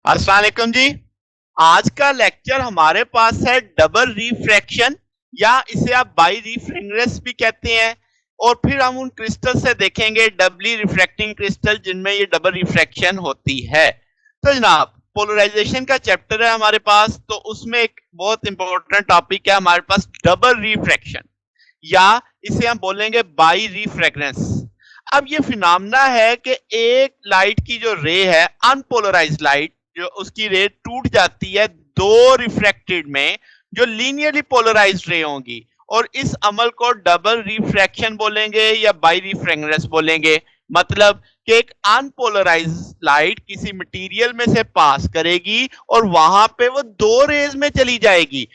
अस्सलाम वालेकुम जी। आज का लेक्चर हमारे पास है डबल रिफ्रैक्शन या इसे आप बाई रिफ्रैक्टेंस भी कहते हैं। और फिर हम उन क्रिस्टल से देखेंगे डबली रिफ्रैक्टिंग क्रिस्टल जिनमें ये डबल रिफ्रैक्शन होती है। तो जनाब पोलराइजेशन का चैप्टर है हमारे पास, तो उसमें एक बहुत इंपॉर्टेंट टॉपिक है हमारे पास डबल रिफ्रैक्शन या इसे हम बोलेंगे बाई रिफ्रैक्टेंस। अब ये फिनोमेना है कि एक लाइट की जो रे है अनपोलराइज्ड लाइट, जो उसकी रे टूट जाती है दो रिफ्रैक्टेड में जो लीनियरली पोलराइज्ड रे होंगी, और इस अमल को डबल रिफ्रैक्शन बोलेंगे या बाई रिफ्रैक्टेंस बोलेंगे। मतलब कि एक अनपोलराइज्ड लाइट किसी मटेरियल में से पास करेगी और वहां पे वो दो रेज में चली जाएगी,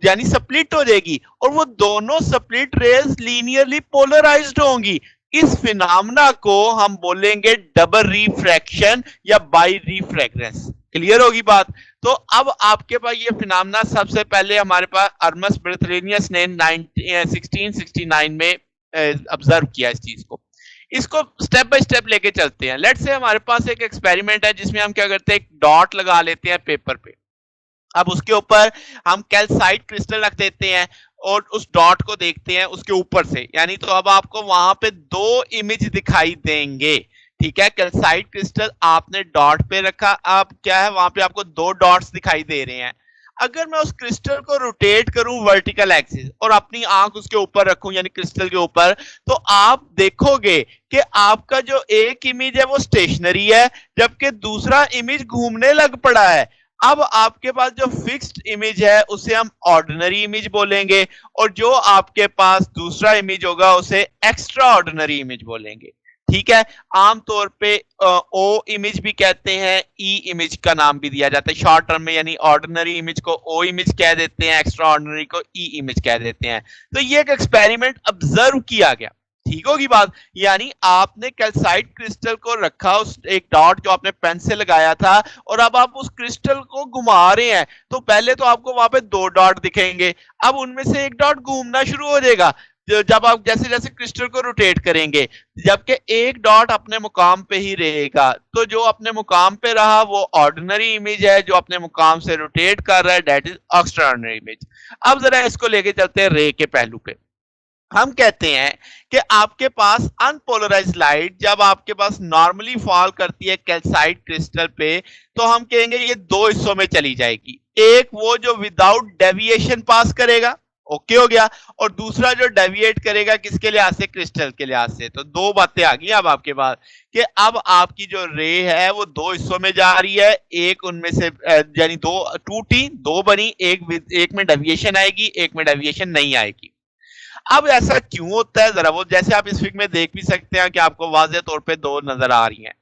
यानी स्प्लिट हो जाएगी, और वो दोनों स्प्लिट रेज लीनियरली पोलराइज्ड होंगी। इस फिनोमेना को हम बोलेंगे डबल रिफ्रैक्शन या बाई रिफ्रैक्टेंस। क्लियर होगी बात? तो अब आपके पास ये फिनोमेना सबसे पहले हमारे पास अर्मस बर्थेलियस ने 1669 में ऑब्जर्व किया इस चीज को। इसको स्टेप बाय स्टेप लेके चलते हैं। लेट्स से हमारे पास एक एक्सपेरिमेंट है जिसमें हम क्या करते हैं, एक डॉट लगा लेते हैं पेपर पे। अब उसके ऊपर हम कैल्साइट क्रिस्टल रख देते हैं और उस डॉट को देखते हैं उसके ऊपर से, यानी तो अब आपको वहां पे दो इमेज दिखाई देंगे। ठीक है, कैल्साइट क्रिस्टल आपने डॉट पे रखा, अब क्या है वहां पे आपको दो डॉट्स दिखाई दे रहे हैं। अगर मैं उस क्रिस्टल को रोटेट करूं वर्टिकल एक्सिस और अपनी आंख उसके ऊपर रखूं यानी क्रिस्टल के ऊपर, तो आप देखोगे कि आपका जो एक इमेज है वो स्टेशनरी है जबकि दूसरा इमेज घूमने लग पड़ा है। अब आपके पास जो फिक्स्ड इमेज है उसे हम ऑर्डिनरी इमेज बोलेंगे, और जो आपके पास दूसरा इमेज होगा उसे एक्स्ट्रा ऑर्डिनरी इमेज बोलेंगे। ठीक है, आमतौर पे ओ इमेज भी कहते हैं, ई इमेज का नाम भी दिया जाता है शॉर्ट टर्म में, यानी ऑर्डिनरी इमेज को ओ इमेज कह देते हैं, एक्स्ट्रा ऑर्डिनरी को ई इमेज कह देते हैं। तो ये एक एक्सपेरिमेंट ऑब्जर्व किया गया। ठीक होगी बात? यानी आपने कैल्साइट क्रिस्टल को रखा, उस एक डॉट जो आपने पेन से लगाया था, और अब आप उस क्रिस्टल को घुमा रहे हैं, तो पहले तो आपको वहां पे दो डॉट दिखेंगे। अब उनमें से एक डॉट घूमना शुरू हो जाएगा जब आप जैसे जैसे क्रिस्टल को रोटेट करेंगे, जबकि एक डॉट अपने मुकाम पे ही रहेगा। तो जो अपने मुकाम पे रहा वो ऑर्डिनरी इमेज है, जो अपने मुकाम से रोटेट कर रहा है that is extra ordinary image. अब जरा इसको लेके चलते हैं रे के पहलू पे। हम कहते हैं कि आपके पास अनपोलराइज्ड लाइट जब आपके पास नॉर्मली फॉल करती है कैल्साइट क्रिस्टल पे, तो हम कहेंगे ये दो हिस्सों में चली जाएगी। एक वो जो विदाउट डेविएशन पास करेगा, ओके हो गया, और दूसरा जो डेविएट करेगा किसके लिहाज से, क्रिस्टल के लिहाज से। तो दो बातें आ गई अब आपके पास कि अब आपकी जो रे है वो दो हिस्सों में जा रही है। एक उनमें से यानी दो टूटी, दो बनी, एक में डेविएशन आएगी, एक में डेविएशन नहीं आएगी। अब ऐसा क्यों होता है, जरा वो जैसे आप इस फिग में देख भी सकते हैं कि आपको वाज़ेह तौर पे दो नजर आ रही हैं।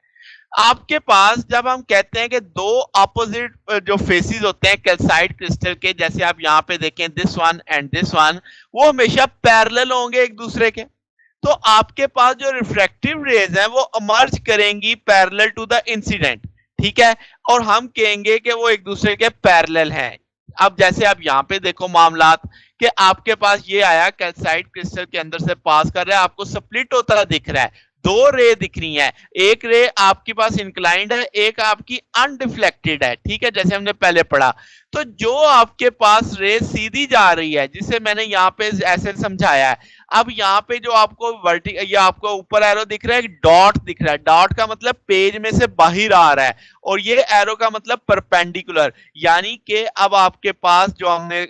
आपके पास जब हम कहते हैं कि दो ऑपोजिट जो फेसेस होते हैं कैल्साइट क्रिस्टल के, जैसे आप यहाँ पे देखें this one and this one, वो हमेशा पैरेलल होंगे एक दूसरे के। तो आपके पास जो रिफ्रैक्टिव रेज हैं वो इमर्ज करेंगी पैरेलल टू द इंसिडेंट। ठीक है, और हम कहेंगे कि वो एक दूसरे के पैरेलल हैं। अब जैसे आप यहाँ पे देखो मामलात कि आपके पास ये आया कैल्साइट क्रिस्टल के अंदर से पास कर रहा है, आपको स्प्लिट होता दिख रहा है, दो रे दिख रही हैं। एक रे आपके पास इंक्लाइंड है, एक आपकी अनडिफ्लेक्टेड है। ठीक है, जैसे हमने पहले पढ़ा। तो जो आपके पास रे सीधी जा रही है, जिसे मैंने यहाँ पे ऐसे समझाया है, अब यहाँ पे जो आपको वर्टिकल या आपको ऊपर एरो दिख रहा है, डॉट दिख रहा है, डॉट का मतलब पेज में से बाहर आ रहा है, और ये एरो का मतलब परपेंडिकुलर। यानी कि अब आपके पास जो हमने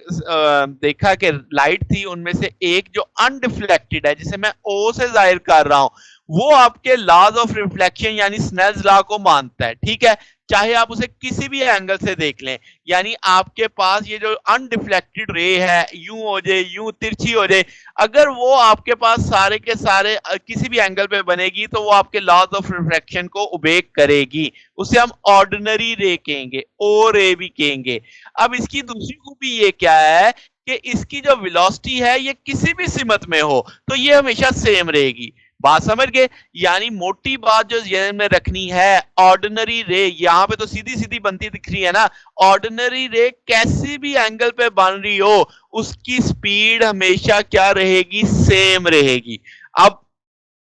देखा कि लाइट थी उनमें से एक जो अनडिफ्लेक्टेड है, जिसे मैं ओ से जाहिर कर रहा हूं, वो आपके लॉज ऑफ रिफ्लेक्शन यानी स्नेल्स लॉ को मानता है। ठीक है, चाहे आप उसे किसी भी एंगल से देख लें। यानी आपके पास ये जो अनडिफ्लेक्टेड रे है, यूं हो जाए, यूं तिरछी हो जाए, अगर वो आपके पास सारे के सारे किसी भी एंगल पे बनेगी तो वो आपके लॉज ऑफ रिफ्लेक्शन को ओबे करेगी। उसे हम ऑर्डिनरी रे कहेंगे, ओ रे भी कहेंगे। अब इसकी दूसरी खूबी ये क्या है कि इसकी जो वेलोसिटी है ये किसी भी सिमत में हो तो ये हमेशा सेम रहेगी। बात समझ गए? यानी मोटी बात जो जेहन में रखनी है, ऑर्डिनरी रे यहां पे तो सीधी सीधी बनती दिख रही है ना, ऑर्डिनरी रे कैसी भी एंगल पे बन रही हो उसकी स्पीड हमेशा क्या रहेगी, सेम रहेगी। अब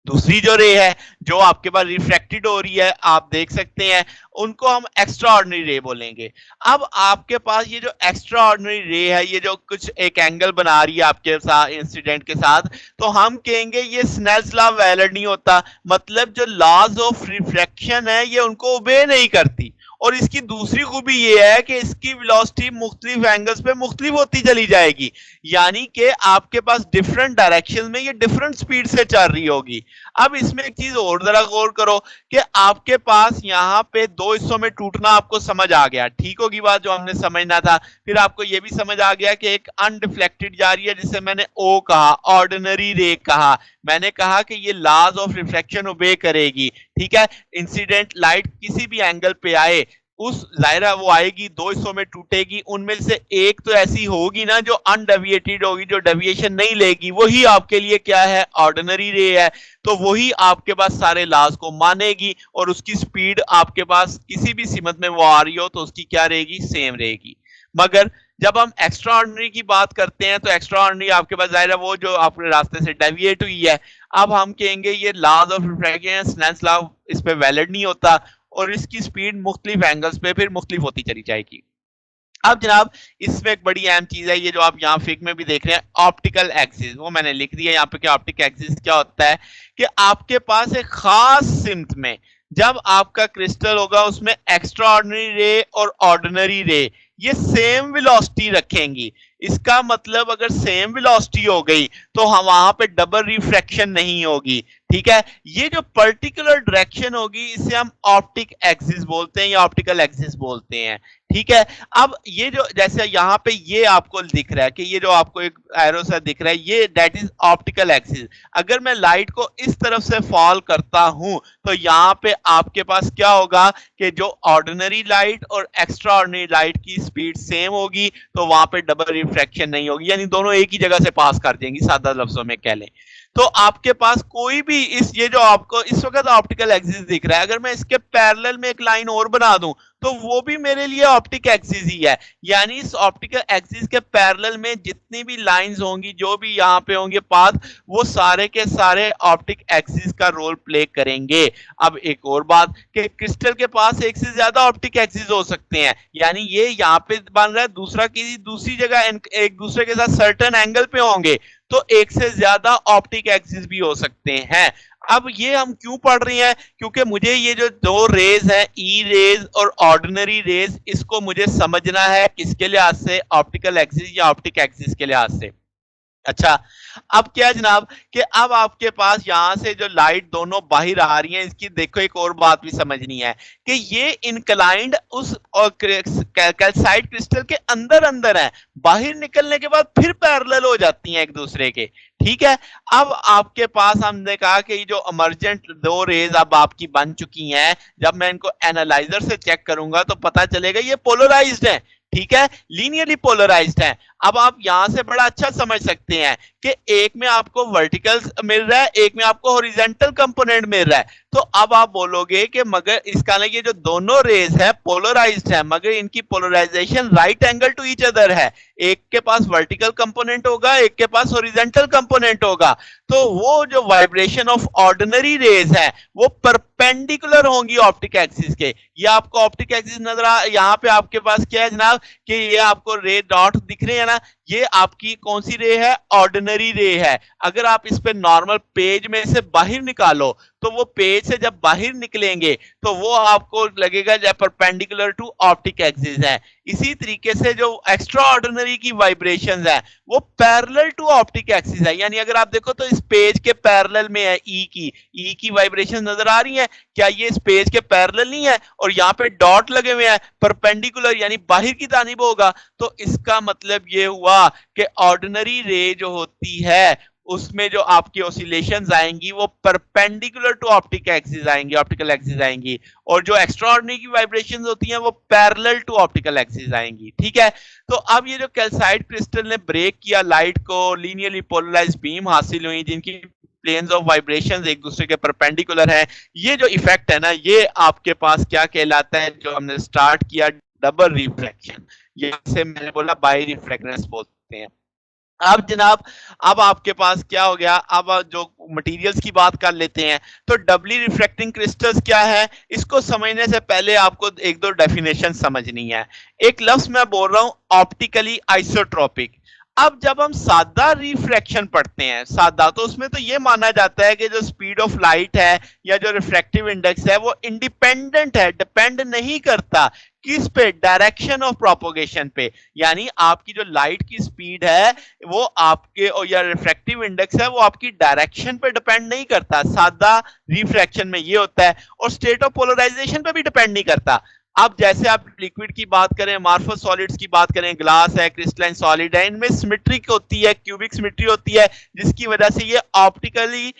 दूसरी जो रे है जो आपके पास रिफ्रैक्टेड हो रही है आप देख सकते हैं, उनको हम एक्स्ट्रा ऑर्डिनरी रे बोलेंगे। अब आपके पास ये जो एक्स्ट्रा ऑर्डिनरी रे है, ये जो कुछ एक एंगल बना रही है आपके साथ इंसिडेंट के साथ, तो हम कहेंगे ये स्नेल्स लॉ वैलिड नहीं होता, मतलब जो लॉज ऑफ रिफ्रैक्शन है ये उनको ओबे नहीं करती। और इसकी दूसरी खूबी ये है कि इसकी वेलोसिटी मुख्तलिफ एंगल्स पे मुख्तलिफ होती चली जाएगी, यानी कि आपके पास डिफरेंट डायरेक्शन में ये डिफरेंट स्पीड से चल रही होगी। अब इसमें एक चीज और जरा गौर करो कि आपके पास यहाँ पे दो हिस्सों में टूटना आपको समझ आ गया, ठीक होगी बात जो हमने समझना था। फिर आपको ये भी समझ आ गया कि एक अनडिफ्लेक्टेड जा रही है जिसे मैंने ओ कहा, ऑर्डिनरी रे कहा। मैंने कहा कि ये लॉज ऑफ रिफ्लेक्शन ओबे करेगी, ठीक है। इंसिडेंट लाइट किसी भी एंगल पे आए, उस जाहिरा वो आएगी, दो हिस्सों में टूटेगी, उनमें से एक तो ऐसी होगी ना जो अनडेविएटेड होगी, जो डेविएशन नहीं लेगी, वही आपके लिए क्या है, ऑर्डिनरी रे है। तो वही आपके पास सारे लॉज को मानेगी और उसकी स्पीड आपके पास किसी भी सिमत में वो आ रही हो तो उसकी क्या रहेगी, सेम रहेगी। मगर जब हम एक्स्ट्रा ऑर्डिनरी की बात करते हैं तो एक्स्ट्रा ऑर्डिनरी आपके पास जाहिर है वो जो आपके रास्ते से डेविएट हुई है, अब हम कहेंगे ये laws of refraction Snell's law इस पे वैलिड नहीं होता और इसकी स्पीड मुख्तलिफ एंगल्स पे फिर मुख्तलिफ होती चली जाएगी। अब जनाब इसमें एक बड़ी अहम चीज है, ये जो आप यहाँ फिग में भी देख रहे हैं, ऑप्टिकल एक्सिस, वो मैंने लिख दिया यहाँ पे कि ऑप्टिक एक्सिस क्या होता है कि आपके पास एक खास सिमत में जब आपका क्रिस्टल होगा उसमें एक्स्ट्रा ऑर्डिनरी रे और ऑर्डिनरी रे ये सेम वेलोसिटी रखेंगी। इसका मतलब अगर सेम वेलोसिटी हो गई तो हम वहां पे डबल रिफ्रैक्शन नहीं होगी, ठीक है। ये जो पर्टिकुलर डायरेक्शन होगी इसे हम ऑप्टिक एक्सिस बोलते हैं या ऑप्टिकल एक्सिस बोलते हैं, ठीक है। अब ये जो जैसे यहाँ पे ये आपको दिख रहा है कि ये जो आपको एक एरो सा दिख रहा है ये दैट इज ऑप्टिकल एक्सिस। अगर मैं लाइट को इस तरफ से फॉल करता हूं तो यहाँ पे आपके पास क्या होगा कि जो ऑर्डिनरी लाइट और एक्स्ट्रा ऑर्डिनरी लाइट की स्पीड सेम होगी, तो वहां पे डबल रिफ्रैक्शन नहीं होगी, यानी दोनों एक ही जगह से पास कर देंगी, सादा लफ्जों में कह लें। तो आपके पास कोई भी इस ये जो आपको इस वक्त ऑप्टिकल एक्सिस दिख रहा है, अगर मैं इसके पैरेलल में एक लाइन और बना दूं तो वो भी मेरे लिए ऑप्टिक एक्सिस ही है। यानी इस ऑप्टिकल एक्सिस के पैरेलल में जितनी भी लाइंस होंगी, जो भी यहाँ पे होंगे पाथ, वो सारे के सारे ऑप्टिक एक्सिस का रोल प्ले करेंगे। अब एक और बात कि क्रिस्टल के पास एक से ज्यादा ऑप्टिक एक्सिस हो सकते हैं, यानी ये यहाँ पे बन रहा है, दूसरा किसी दूसरी जगह एक दूसरे के साथ सर्टेन एंगल पे होंगे, तो एक से ज्यादा ऑप्टिक एक्सिस भी हो सकते हैं। अब ये हम क्यों पढ़ रहे हैं, क्योंकि मुझे ये जो दो रेज हैं, ई रेज और ऑर्डिनरी रेज, इसको मुझे समझना है किसके लिहाज से, ऑप्टिकल एक्सिस या ऑप्टिक एक्सिस के लिहाज से। अच्छा, अब क्या जनाब कि अब आपके पास यहां से जो लाइट दोनों बाहर आ रही है, इसकी देखो एक और बात भी समझनी है कि ये इनक्लाइंड उस कैल्साइट क्रिस्टल के अंदर अंदर है, बाहर निकलने के बाद फिर पैरेलल हो जाती हैं एक दूसरे के, ठीक है। अब आपके पास हमने कहा कि जो इमर्जेंट दो रेज अब आपकी बन चुकी हैं, जब मैं इनको एनालाइजर से चेक करूंगा तो पता चलेगा ये पोलराइज्ड है, ठीक है, लीनियरली पोलराइज्ड है। अब आप यहां से बड़ा अच्छा समझ सकते हैं कि एक में आपको वर्टिकल मिल रहा है, एक में आपको हॉरिजॉन्टल कंपोनेंट मिल रहा है। तो अब आप बोलोगे कि मगर इसका ना ये जो दोनों रेज है पोलराइज्ड है, मगर इनकी polarisation right angle to each other है, एक के पास वर्टिकल कंपोनेंट होगा, एक के पास हॉरिजॉन्टल कंपोनेंट होगा। तो वो जो वाइब्रेशन ऑफ ऑर्डिनरी रेज है वो परपेंडिकुलर होंगी ऑप्टिक एक्सिस के। ये आपको ऑप्टिक एक्सिस नजर आ, यहाँ पे आपके पास क्या है जनाब कि ये आपको रे डॉट दिख रहे हैं ना, ये आपकी कौन सी रे है, ऑर्डिनरी रे है। अगर आप इस पे नॉर्मल पेज में से बाहर निकालो तो वो पेज से जब बाहर निकलेंगे तो वो आपको लगेगा जब परपेंडिकुलर टू ऑप्टिक एक्सिस है। इसी तरीके से जो एक्स्ट्रा ऑर्डिनरी की वाइब्रेशंस है वो पैरेलल टू ऑप्टिक एक्सिस है, यानी अगर आप देखो तो इस पेज के पैरेलल में है ई की वाइब्रेशन नजर आ रही है, क्या ये इस पेज के पैरेलल नहीं है, और यहाँ पे डॉट लगे हुए हैं परपेंडिकुलर यानी बाहर की जानिब होगा। तो इसका मतलब ये हुआ कि ऑर्डिनरी रे जो होती है उसमें जो आपकी ऑसिलेशंस आएंगी वो परपेंडिकुलर टू ऑप्टिक एक्सिस आएंगी, ऑप्टिकल एक्सिस आएंगी, और जो एक्स्ट्रा ऑर्डिनरी की वाइब्रेशंस होती हैं वो पैरेलल टू ऑप्टिकल एक्सिस आएंगी, ठीक है। तो अब ये जो कैल्साइट क्रिस्टल ने ब्रेक किया लाइट को, लीनियरली पोलराइज्ड बीम हासिल हुई जिनकी प्लेन्स ऑफ वाइब्रेशंस एक दूसरे के परपेंडिकुलर हैं, ये जो इफेक्ट है ना ये आपके पास क्या कहलाता है, जो हमने स्टार्ट किया डबल रिफ्रैक्शन, ये से मैंने बोला बाई रिफ्रैक्टेंस बोलते हैं। अब जनाब, अब आपके पास क्या हो गया, अब जो मटेरियल्स की बात कर लेते हैं। तो डबली रिफ्रैक्टिंग क्रिस्टल्स क्या है, इसको समझने से पहले आपको एक दो डेफिनेशन समझनी है। एक लफ्ज मैं बोल रहा हूं, ऑप्टिकली आइसोट्रोपिक। अब जब हम सादा रिफ्रैक्शन पढ़ते हैं, सादा, तो उसमें तो ये माना जाता है कि जो स्पीड ऑफ लाइट है या जो रिफ्रैक्टिव इंडेक्स है वो इंडिपेंडेंट है, डिपेंड नहीं करता किस पे, डायरेक्शन ऑफ प्रोपोगेशन पे। यानी आपकी जो लाइट की स्पीड है वो आपके, और या रिफ्रैक्टिव इंडेक्स है वो आपकी डायरेक्शन पे डिपेंड नहीं करता। सादा रिफ्रैक्शन में ये होता है, और स्टेट ऑफ पोलराइजेशन पे भी डिपेंड नहीं करता। अब जैसे आप लिक्विड की बात करें, मार्फस सॉलिड्स की बात करें, ग्लास है, क्रिस्टलाइन सॉलिड है, इनमें सिमेट्रिक होती है, क्यूबिक सिमेट्री होती है, जिसकी वजह से ये ऑप्टिकली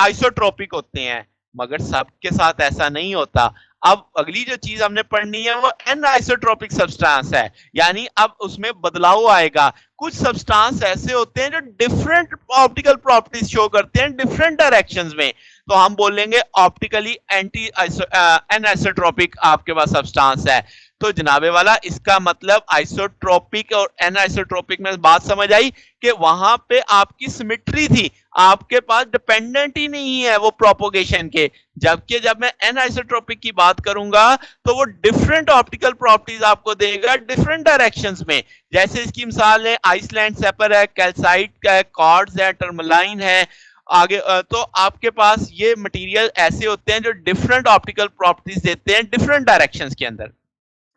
आइसोट्रोपिक होते हैं। मगर सबके साथ ऐसा नहीं होता। अब अगली जो चीज हमने पढ़नी है वो एन आइसोट्रोपिक सब्सटेंस है, यानी अब उसमें बदलाव आएगा। कुछ सब्सटेंस ऐसे होते हैं जो डिफरेंट ऑप्टिकल प्रॉपर्टीज शो करते हैं डिफरेंट डायरेक्शंस में, तो हम बोलेंगे ऑप्टिकली एंटी एनआइसोट्रोपिक आपके पास सब्सटेंस है। तो जनाबे वाला, इसका मतलब आइसोट्रोपिक और एनआइसोट्रोपिक में बात समझ आई कि वहां पे आपकी सिमेट्री थी, आपके पास डिपेंडेंट ही नहीं है वो प्रोपोगेशन के। जबकि जब मैं एनआइसोट्रोपिक की बात करूंगा तो वो डिफरेंट ऑप्टिकल प्रॉपर्टीज आपको देगा डिफरेंट डायरेक्शंस में। जैसे इसकी मिसाल है आइसलैंड सेपर है, कैल्साइट है, कॉर्ड्स है, टर्मलाइन है। आगे तो आपके पास ये मटेरियल ऐसे होते हैं जो डिफरेंट ऑप्टिकल प्रॉपर्टीज देते हैं डिफरेंट डायरेक्शंस के अंदर।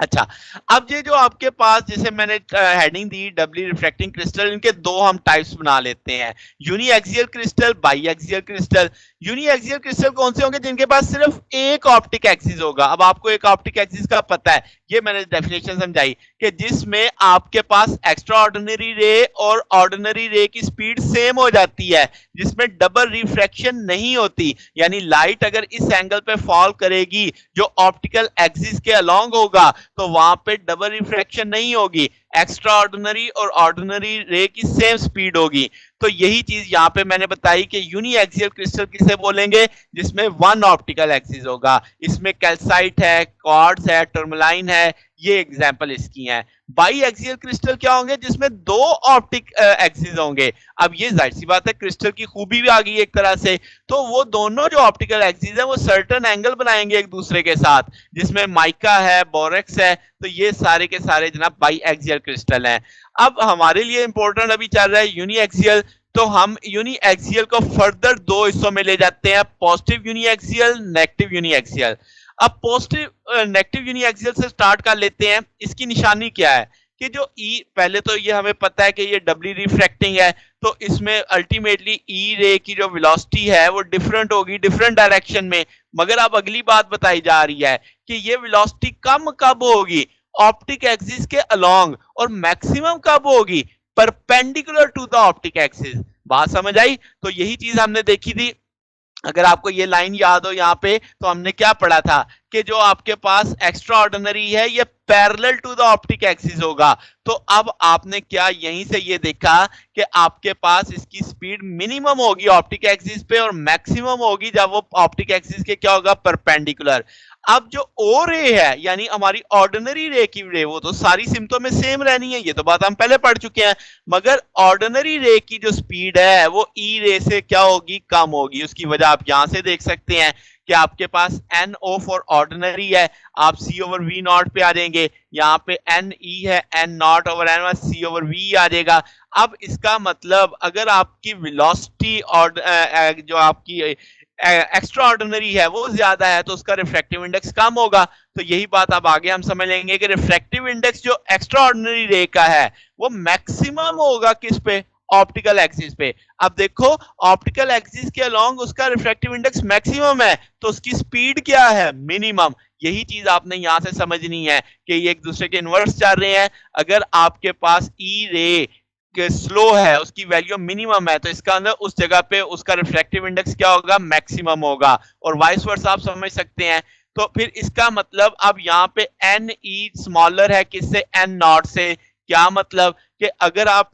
अच्छा, अब ये जो आपके पास, जैसे मैंने हेडिंग दी डबली रिफ्रैक्टिंग क्रिस्टल, इनके दो हम टाइप्स बना लेते हैं, uniaxial crystal, biaxial crystal. Uniaxial crystal कौन से होंगे, जिनके पास सिर्फ एक ऑप्टिक एक्सिस होगा। अब आपको एक ऑप्टिक एक्सिस का पता है, ये मैंने डेफिनेशन समझाई कि जिसमें आपके पास एक्स्ट्रा ऑर्डिनरी रे और ऑर्डिनरी रे की स्पीड सेम हो जाती है, जिसमें डबल रिफ्रैक्शन नहीं होती। यानी लाइट अगर इस एंगल पे फॉल करेगी जो ऑप्टिकल एक्सिस के अलोंग होगा, तो वहां पे डबल रिफ्रैक्शन नहीं होगी, एक्स्ट्रा ऑर्डिनरी और ऑर्डिनरी रे की सेम स्पीड होगी। तो यही चीज यहां पे मैंने बताई कि यूनी एक्सियल क्रिस्टल किसे बोलेंगे, जिसमें वन ऑप्टिकल एक्सिस होगा। इसमें कैल्साइट है, क्वार्ट्ज है, टर्मलाइन है, ये एग्जांपल इसकी हैं। बाई एक्सियल क्रिस्टल क्या होंगे, जिसमें दो ऑप्टिक एक्सिस होंगे। अब ये जाहिर सी बात है, क्रिस्टल की खूबी भी आ गई एक तरह से। तो वो दोनों जो ऑप्टिकल एक्सिस है वो सर्टेन एंगल बनाएंगे एक दूसरे के साथ, जिसमें माइका है, बोरेक्स है। तो ये सारे के सारे जनाब बाई एक्सियल क्रिस्टल हैं। अब हमारे लिए इंपॉर्टेंट अभी चल रहा है यूनी एक्सियल। तो हम यूनी एक्सियल को फर्दर दो हिस्सों में ले जाते हैं, positive uniaxial, negative uniaxial. अब पॉजिटिव नेगेटिव यूनी एक्सियल से स्टार्ट कर लेते हैं। इसकी निशानी क्या है कि जो ई, पहले तो ये हमें पता है कि ये डबली रिफ्रैक्टिंग है, तो इसमें अल्टीमेटली ई रे की जो वेलोसिटी है वो डिफरेंट होगी डिफरेंट डायरेक्शन में। मगर अब अगली बात बताई जा रही है कि ये वेलोसिटी कम कब होगी, ऑप्टिक एक्सिस के अलोंग, और मैक्सिमम कब होगी, perpendicular to the optic axis. बात समझ आई? तो यही चीज हमने देखी थी। अगर आपको ये लाइन याद हो यहाँ पे, तो हमने क्या पढ़ा था कि जो आपके पास एक्स्ट्रा ऑर्डिनरी है ये parallel to the optic axis होगा। तो अब आपने क्या यहीं से ये देखा कि आपके पास इसकी स्पीड मिनिमम होगी ऑप्टिक एक्सिस पे, और मैक्सिमम होगी जब वो ऑप्टिक एक्सिस के क्या होगा, परपेंडिकुलर। अब जो ओ रे है, यानी हमारी ऑर्डिनरी रे की रे, वो तो सारी सिमतों में सेम रहनी है, ये तो बात हम पहले पढ़ चुके हैं। मगर ऑर्डिनरी रे की जो स्पीड है वो ई रे से क्या होगी, कम होगी। उसकी वजह आप यहां से देख सकते हैं कि आपके पास एन ओ फॉर ऑर्डिनरी है, आप सी ओवर वी नॉट पे आ जाएंगे। यहाँ पे एन ई है, n naught over n, c over v आ जाएगा। अब इसका मतलब अगर आपकी वेलोसिटी और जो आपकी एक्स्ट्रा ऑर्डिनरी है वो ज्यादा है, तो उसका रिफ्रैक्टिव इंडेक्स कम होगा। तो यही बात अब आगे हम समझ लेंगे कि रिफ्रैक्टिव इंडेक्स जो एक्स्ट्रा ऑर्डिनरी रे का है वो मैक्सिमम होगा किस पे, ऑप्टिकल एक्सिस पे। अब देखो, ऑप्टिकल एक्सिस के अलोंग उसका रिफ्रैक्टिव इंडेक्स मैक्सिमम है, तो उसकी स्पीड क्या है, मिनिमम। यही चीज आपने यहां से समझनी है कि ये एक दूसरे के इनवर्स चल रहे हैं। अगर आपके पास ई रे स्लो है, उसकी वैल्यू मिनिमम है, तो इसका अंदर उस जगह पे उसका रिफ्रैक्टिव इंडेक्स क्या होगा, मैक्सिमम होगा। और वाइस वर्सा आप समझ सकते हैं। तो फिर इसका मतलब अब यहाँ पे एन ई स्मॉलर है किससे, एन नॉट से। क्या मतलब कि अगर आप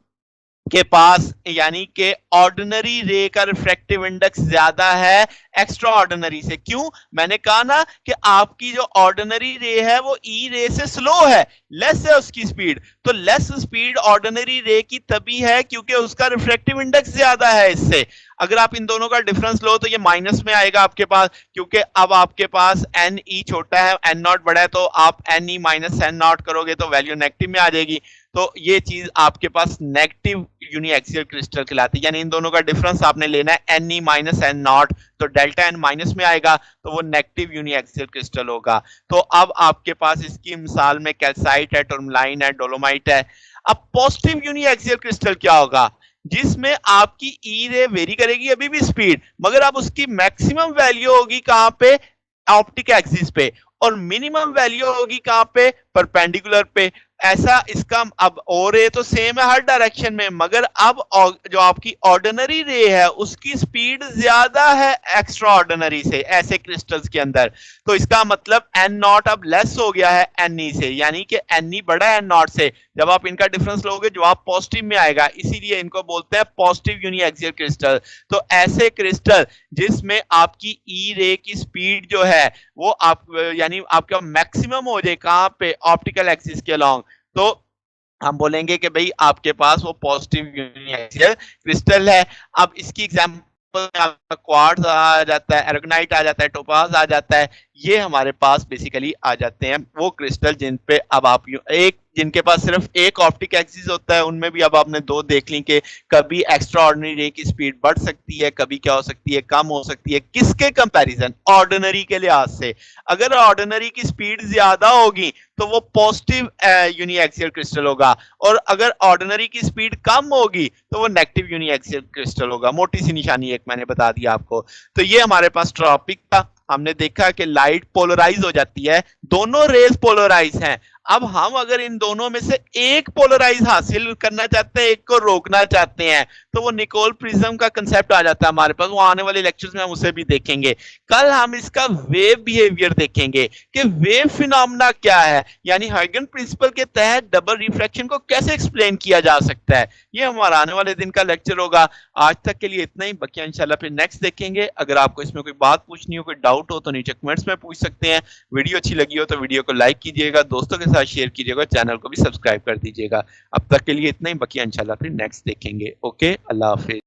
के पास यानी कि ऑर्डिनरी रे का रिफ्रैक्टिव इंडेक्स ज्यादा है एक्स्ट्रा ऑर्डिनरी से। क्यों? मैंने कहा ना कि आपकी जो ऑर्डिनरी रे है वो ई रे से स्लो है, लेस है उसकी स्पीड। तो लेस स्पीड ऑर्डिनरी रे की तभी है क्योंकि उसका रिफ्रैक्टिव इंडेक्स ज्यादा है इससे। अगर आप इन दोनों का डिफरेंस लो तो ये माइनस में आएगा आपके पास, क्योंकि अब आपके पास एन ई छोटा है एन नॉट बड़ा है, तो आप n e minus n nought करोगे तो वैल्यू नेगेटिव में आ जाएगी। तो ये चीज आपके पास नेगेटिव यूनिएक्सियल क्रिस्टल कहलाती है। यानी इन दोनों का डिफरेंस आपने लेना है n e minus n nought, तो डेल्टा एन माइनस में आएगा तो वो नेगेटिव यूनिएक्सियल क्रिस्टल होगा। तो अब आपके पास इसकी मिसाल में कैल्साइट है, टूरमलाइन है, डोलोमाइट है। अब पॉजिटिव यूनिएक्सियल क्रिस्टल क्या होगा? जिसमें आपकी ई रे वेरी करेगी अभी भी स्पीड, मगर अब उसकी मैक्सिमम वैल्यू होगी कहां पे? ऑप्टिक एक्सिस पे, और मिनिमम वैल्यू होगी कहां पे? परपेंडिकुलर पे। ऐसा इसका अब ओ रे तो सेम है हर डायरेक्शन में, मगर अब जो आपकी ऑर्डिनरी रे है उसकी स्पीड ज्यादा है एक्स्ट्रा ऑर्डिनरी से ऐसे क्रिस्टल्स के अंदर। तो इसका मतलब एन नॉट अब लेस हो गया है एन ई से, यानी कि एन ई बड़ा है एन नॉट से। जब आप इनका डिफरेंस लोगे जवाब पॉजिटिव में आएगा, इसीलिए इनको बोलते हैं पॉजिटिव यूनिएक्सियल क्रिस्टल। तो ऐसे क्रिस्टल जिसमें आपकी ई रे की स्पीड जो है वो आप यानी आपका मैक्सिमम हो जाए कहां पे? ऑप्टिकल एक्सिस के अलोंग, तो हम बोलेंगे कि भाई आपके पास वो पॉजिटिव यूनिएक्सियल क्रिस्टल है। अब इसकी एग्जांपल में आपका क्वार्ट्ज आ जाता है, एरागोनाइट आ जाता है, टोपाज आ जाता है। ये हमारे पास बेसिकली आ जाते हैं वो क्रिस्टल जिन पे अब आप एक जिनके पास सिर्फ एक ऑप्टिक एक्सिस होता है, उनमें भी अब आपने दो देख ली कि कभी एक्स्ट्रा ऑर्डिनरी रे की स्पीड बढ़ सकती है, कभी क्या हो सकती है? कम हो सकती है। किसके कंपैरिजन? ऑर्डिनरी के लिहाज से। अगर ऑर्डिनरी की स्पीड ज्यादा होगी तो वो पॉजिटिव यूनिएक्सियल क्रिस्टल होगा, और अगर ऑर्डिनरी की स्पीड कम होगी तो वो नेगेटिव यूनिएक्सियल क्रिस्टल होगा। मोटी सी निशानी एक मैंने बता दिया आपको। तो ये हमारे पास टॉपिक था। हमने देखा कि लाइट पोलराइज हो जाती है, दोनों रेज पोलराइज हैं। अब हम अगर इन दोनों में से एक पोलराइज हासिल करना चाहते हैं, एक को रोकना चाहते हैं, तो वो निकोल प्रिज्म का कंसेप्ट आ जाता है हमारे पास। वो आने वाले लेक्चर्स में हम उसे भी देखेंगे। कल हम इसका वेव बिहेवियर देखेंगे कि वेव फिनोमेना क्या है, यानी हाइगन प्रिंसिपल के तहत डबल रिफ्रैक्शन को कैसे एक्सप्लेन किया जा सकता है। ये हमारा आने वाले दिन का लेक्चर होगा। आज तक के लिए इतना ही, बाकी इंशाल्लाह फिर नेक्स्ट देखेंगे। अगर आपको इसमें कोई बात पूछनी हो, कोई डाउट हो, तो नीचे कमेंट्स में पूछ सकते हैं। वीडियो अच्छी लगी हो तो वीडियो को लाइक कीजिएगा, दोस्तों के साथ शेयर कीजिएगा, चैनल को भी सब्सक्राइब कर दीजिएगा। अब तक के लिए इतना ही, बाकी इंशाल्लाह फिर नेक्स्ट देखेंगे। ओके, अल्लाह हाफिज।